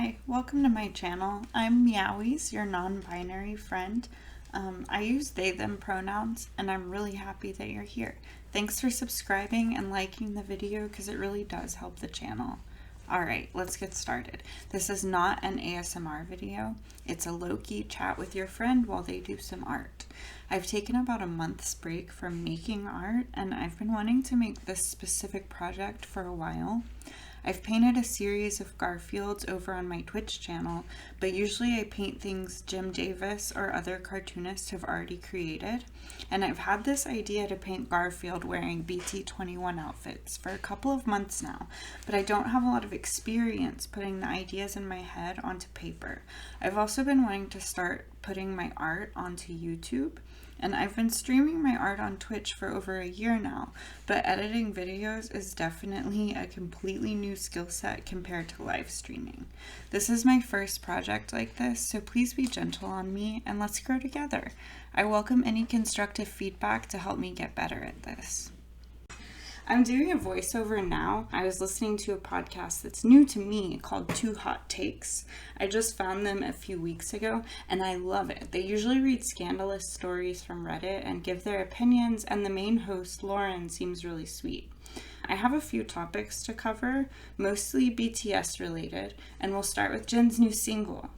Hi, welcome to my channel. I'm Meowies, your non-binary friend. I use they, them pronouns, and I'm really happy that you're here. Thanks for subscribing and liking the video because it really does help the channel. Alright, let's get started. This is not an ASMR video. It's a low-key chat with your friend while they do some art. I've taken about a month's break from making art, and I've been wanting to make this specific project for a while. I've painted a series of Garfields over on my Twitch channel, but usually I paint things Jim Davis or other cartoonists have already created, and I've had this idea to paint Garfield wearing BT21 outfits for a couple of months now, but I don't have a lot of experience putting the ideas in my head onto paper. I've also been wanting to start putting my art onto YouTube, and I've been streaming my art on Twitch for over a year now, but editing videos is definitely a completely new skill set compared to live streaming. This is my first project like this, so please be gentle on me and let's grow together. I welcome any constructive feedback to help me get better at this. I'm doing a voiceover now. I was listening to a podcast that's new to me called Two Hot Takes. I just found them a few weeks ago and I love it. They usually read scandalous stories from Reddit and give their opinions, and the main host, Lauren, seems really sweet. I have a few topics to cover, mostly BTS related, and we'll start with Jin's new single.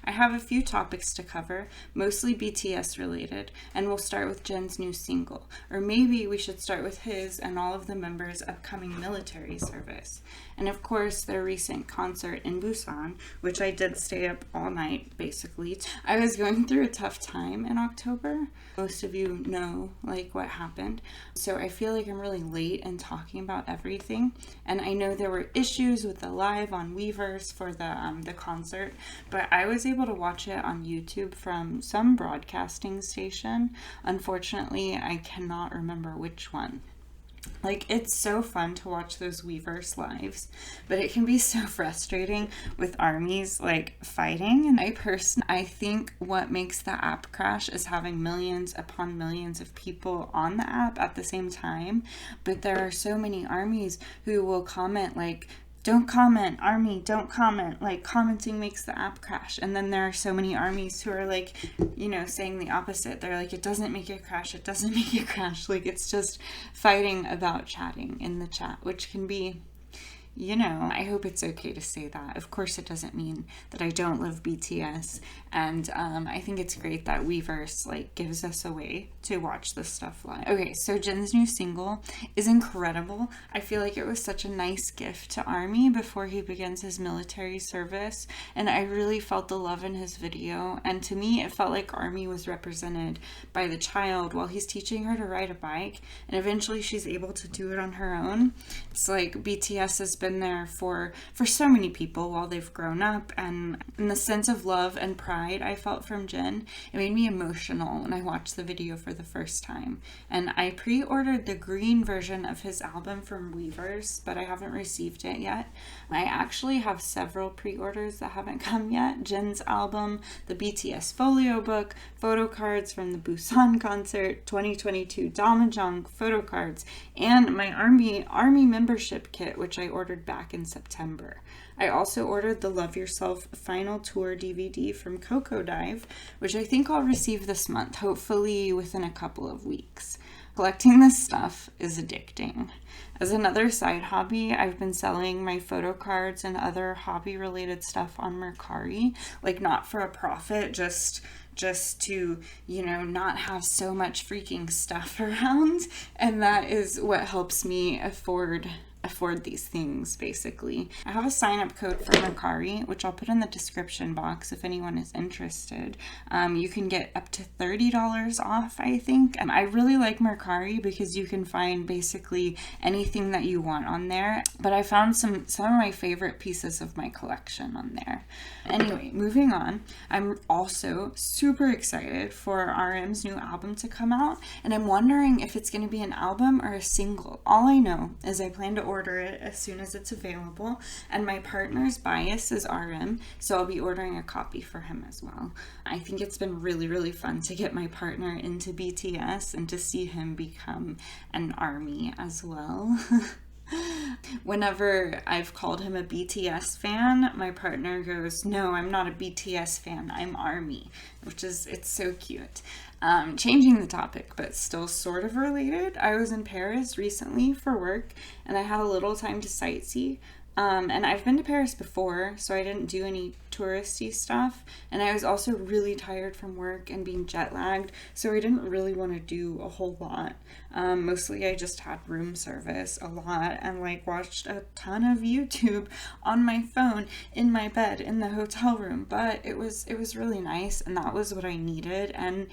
I have a few topics to cover, mostly BTS related, and we'll start with Jin's new single. Or maybe we should start with his and all of the members' upcoming military service. And of course, their recent concert in Busan, which I did stay up all night, basically. I was going through a tough time in October. Most of you know, what happened. So I feel like I'm really late in talking about everything. And I know there were issues with the live on Weverse for the concert, but I was able to watch it on YouTube from some broadcasting station. Unfortunately, I cannot remember which one. It's so fun to watch those Weverse lives, but it can be so frustrating with armies, fighting. And I think what makes the app crash is having millions upon millions of people on the app at the same time. But there are so many armies who will comment, don't comment, army, don't comment. Commenting makes the app crash. And then there are so many armies who are saying the opposite. They're it doesn't make it crash, it doesn't make it crash. It's just fighting about chatting in the chat, which can be, I hope it's okay to say that. Of course, it doesn't mean that I don't love BTS. And I think it's great that Weverse gives us a way to watch this stuff live. Okay, so Jin's new single is incredible. I feel like it was such a nice gift to Army before he begins his military service, and I really felt the love in his video. And to me, it felt like Army was represented by the child while he's teaching her to ride a bike, and eventually she's able to do it on her own. It's BTS has been there for so many people while they've grown up, and the sense of love and pride I felt from Jin, it made me emotional when I watched the video for the first time. And I pre-ordered the green version of his album from Weverse, but I haven't received it yet. I actually have several pre-orders that haven't come yet. Jin's album, the BTS folio book, photo cards from the Busan concert, 2022 Damajang photo cards, and my army membership kit, which I ordered back in September. I also ordered the Love Yourself Final Tour DVD from Coco Dive, which I think I'll receive this month, hopefully within a couple of weeks. Collecting this stuff is addicting. As another side hobby, I've been selling my photo cards and other hobby-related stuff on Mercari, not for a profit, just to, not have so much freaking stuff around. And that is what helps me afford these things, basically. I have a sign-up code for Mercari, which I'll put in the description box if anyone is interested. You can get up to $30 off, I think. And I really like Mercari because you can find basically anything that you want on there. But I found some of my favorite pieces of my collection on there. Anyway, moving on. I'm also super excited for RM's new album to come out, and I'm wondering if it's going to be an album or a single. All I know is I plan to order it as soon as it's available, and my partner's bias is RM, so I'll be ordering a copy for him as well. I think it's been really, really fun to get my partner into BTS and to see him become an ARMY as well. Whenever I've called him a BTS fan, my partner goes, "No, I'm not a BTS fan, I'm ARMY," it's so cute. Changing the topic, but still sort of related. I was in Paris recently for work, and I had a little time to sightsee. And I've been to Paris before, so I didn't do any touristy stuff. And I was also really tired from work and being jet lagged, so I didn't really want to do a whole lot. Mostly I just had room service a lot and like watched a ton of YouTube on my phone in my bed in the hotel room. But it was really nice, and that was what I needed. And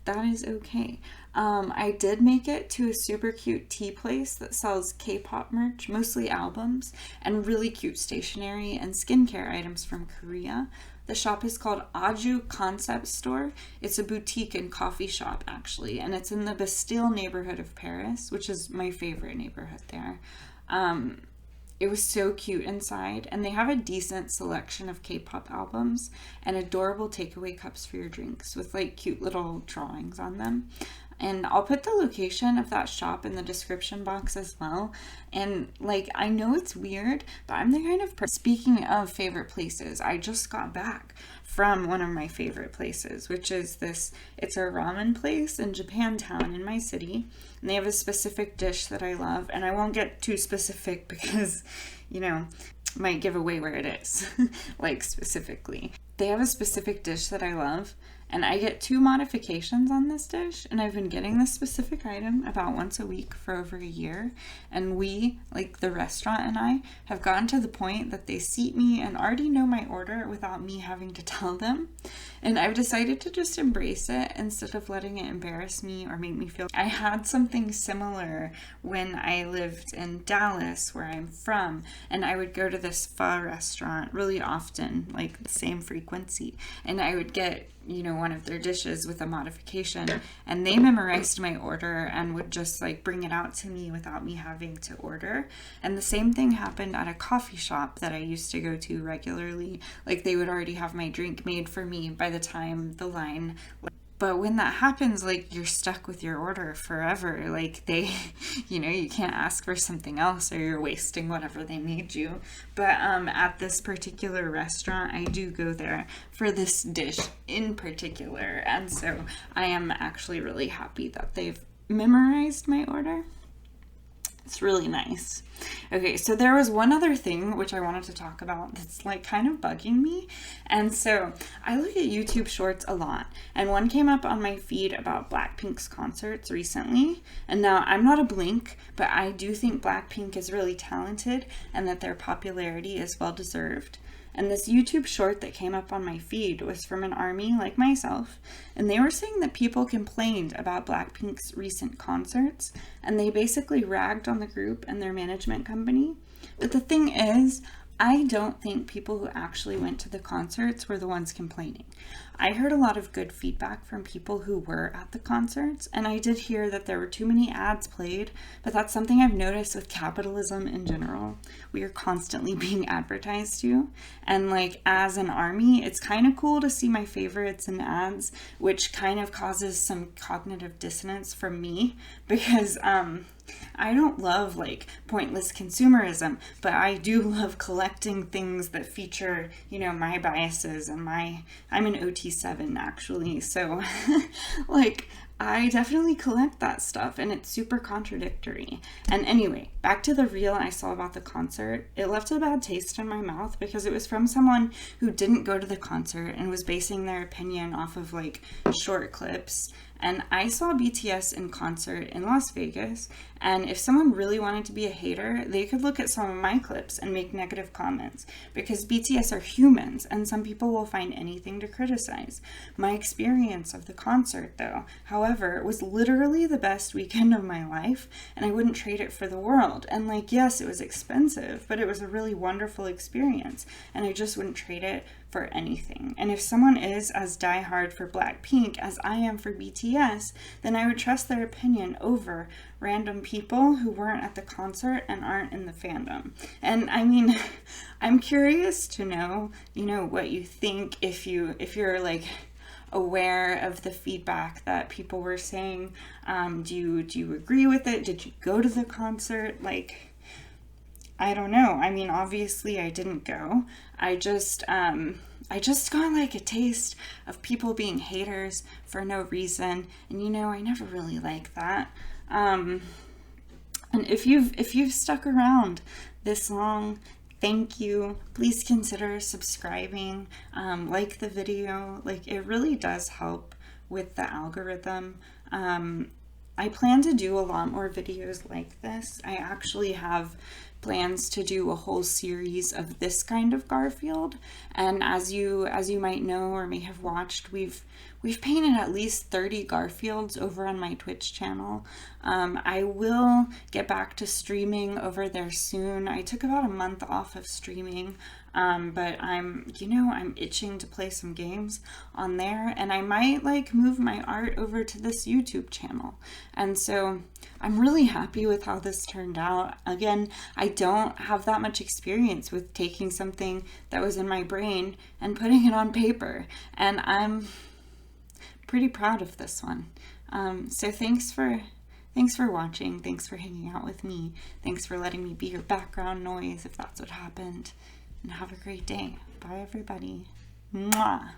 that is okay. I did make it to a super cute tea place that sells K-pop merch, mostly albums, and really cute stationery and skincare items from Korea. The shop is called Aju Concept Store. It's a boutique and coffee shop, actually, and it's in the Bastille neighborhood of Paris, which is my favorite neighborhood there. It was so cute inside, and they have a decent selection of K-pop albums and adorable takeaway cups for your drinks with like cute little drawings on them. And I'll put the location of that shop in the description box as well. And like, I know it's weird, but I'm the kind of person, speaking of favorite places, I just got back from one of my favorite places, which is it's a ramen place in Japantown in my city. And they have a specific dish that I love, and I won't get too specific because, might give away where it is, like specifically. They have a specific dish that I love, and I get 2 modifications on this dish, and I've been getting this specific item about once a week for over a year. And we, like the restaurant and I, have gotten to the point that they seat me and already know my order without me having to tell them. And I've decided to just embrace it instead of letting it embarrass me or make me feel. I had something similar when I lived in Dallas, where I'm from, and I would go to this pho restaurant really often, like the same frequency, and I would get one of their dishes with a modification, and they memorized my order and would just like bring it out to me without me having to order. And the same thing happened at a coffee shop that I used to go to regularly. Like, they would already have my drink made for me by the time the line. But when that happens, like, you're stuck with your order forever. Like, you can't ask for something else or you're wasting whatever they made you. But at this particular restaurant, I do go there for this dish in particular. And so I am actually really happy that they've memorized my order. It's really nice. Okay, so there was one other thing which I wanted to talk about that's like kind of bugging me. And so I look at YouTube shorts a lot, and one came up on my feed about Blackpink's concerts recently. And now I'm not a Blink, but I do think Blackpink is really talented and that their popularity is well deserved. And this YouTube short that came up on my feed was from an ARMY like myself, and they were saying that people complained about Blackpink's recent concerts, and they basically ragged on the group and their management company. But the thing is, I don't think people who actually went to the concerts were the ones complaining. I heard a lot of good feedback from people who were at the concerts, and I did hear that there were too many ads played, but that's something I've noticed with capitalism in general. We are constantly being advertised to, and like, as an ARMY, it's kind of cool to see my favorites in ads, which kind of causes some cognitive dissonance from me, because I don't love like pointless consumerism, but I do love collecting things that feature, my biases and I'm an OT7 actually. So like, I definitely collect that stuff, and it's super contradictory. And anyway, back to the reel I saw about the concert. It left a bad taste in my mouth because it was from someone who didn't go to the concert and was basing their opinion off of like short clips. And I saw BTS in concert in Las Vegas, and if someone really wanted to be a hater, they could look at some of my clips and make negative comments, because BTS are humans, and some people will find anything to criticize. My experience of the concert, though, however, was literally the best weekend of my life, and I wouldn't trade it for the world. And like, yes, it was expensive, but it was a really wonderful experience, and I just wouldn't trade it for anything. And if someone is as diehard for Blackpink as I am for BTS, then I would trust their opinion over random people who weren't at the concert and aren't in the fandom. And I mean, I'm curious to know, what you think, if you're like aware of the feedback that people were saying. Do you agree with it? Did you go to the concert? Like, I don't know. I mean, obviously I didn't go. I just got like a taste of people being haters for no reason. And you know, I never really like that. And if you've stuck around this long, thank you. Please consider subscribing, like the video. Like, it really does help with the algorithm. I plan to do a lot more videos like this. I actually have plans to do a whole series of this kind of Garfield, and as you might know or may have watched, we've painted at least 30 Garfields over on my Twitch channel. I will get back to streaming over there soon. I took about a month off of streaming, but I'm itching to play some games on there, and I might like move my art over to this YouTube channel. And so I'm really happy with how this turned out. Again, I don't have that much experience with taking something that was in my brain and putting it on paper, and I'm pretty proud of this one. So thanks for watching. Thanks for hanging out with me. Thanks for letting me be your background noise if that's what happened. And have a great day. Bye, everybody. Mwah.